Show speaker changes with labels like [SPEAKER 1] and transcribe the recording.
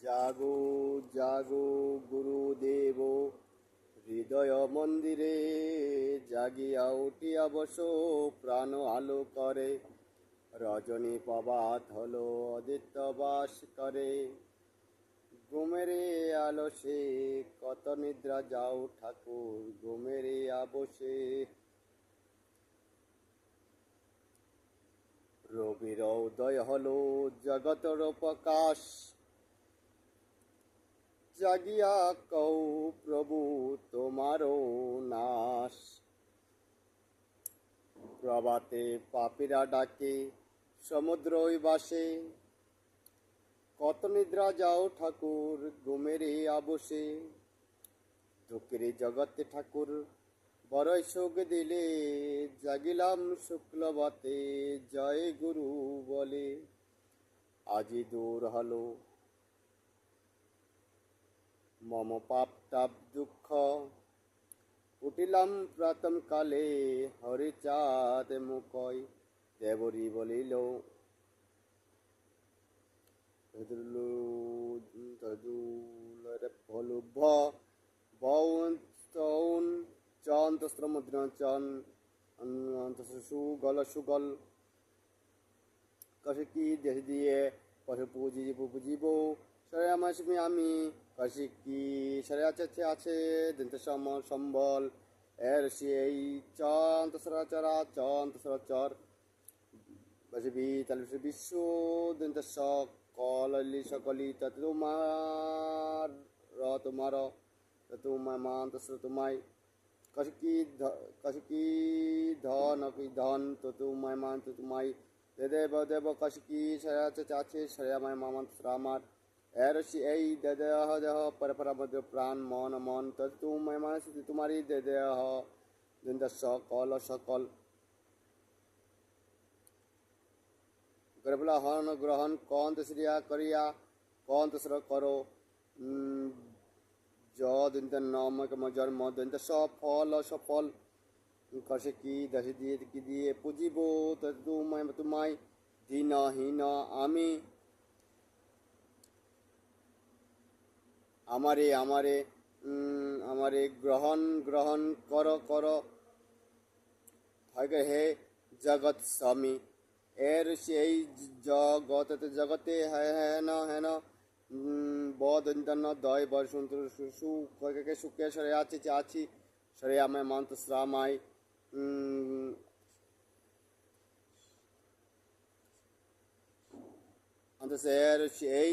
[SPEAKER 1] জাগো জাগো গুরুদেব, হৃদয় মন্দিরে জাগিয়া উঠিয়া বসো, প্রাণ আলো করে রজনী প্রভাত হলো অদিত্য বাস করে। ঘুমেরে আলসে কত নিদ্রা যাও ঠাকুর, ঘুমেরে আবসে। রবির উদয় হলো জগতর প্রকাশ, জাগিয়া কও প্রভু তোমারও নাশ। প্রভাতে পাপীরা ডাকে সমুদ্রই বাসে, কত নিদ্রা যাও ঠাকুর, ঘুমেরে আবসে। দুঃখের জগতে ঠাকুর বড়ই সুখ দিলে, জাগিলাম শুক্লবাতে জয় গুরু বলে। আজি দূর হলো মম পাপ তাপ দুঃখ, উঠিলাম প্রথম কালে হরিচাঁদ মুখয়। দেবরী বলিল ভলুভ বৌন চন তস্ত্রমুদ্র চন সুগল সুগল। কষে কি দেশ দিয়ে পশু পুজিব সরে আমার আমি। কষে কি সরে আছে দন্ত সম্বল এর সেই চন তসরা চরা চন তসরা চর। বসবি তাহলে বিশ্ব দন্ত সকলি সকলি তোমার তোমার তোমার মান তসরা তোমায়। কশকি ধন ধন তো তোমায় মান তো তোমায়। দেব দেব কশকি আছে সরে মামান আমার। এরসি এই দেহ দেহ পরপরা মধ্যে প্রাণ মন মন তো তোমায় মানুষ তোমারই দেহ দন্ত সকল সকল। গর্ভলা হরণ গ্রহণ কন্ত শ্রিয়া করিয়া কন্ত শ্র করো। দন্ত নমক জন্ম দন্ত সফল সফল। কষে কি দশে দিয়ে কি দিয়ে পুজিব তোমায় তোমায়। দীনহীন আমি আমারে আমারে আমারে গ্রহণ গ্রহণ কর কর। হে জগৎ স্বামী এর সেই জগতে হেন হেন বদন্তন দয় বর সুখে সুখে সরে আছি সরে আমায় মন্ত শ্রামায়। অন্তঃ সেই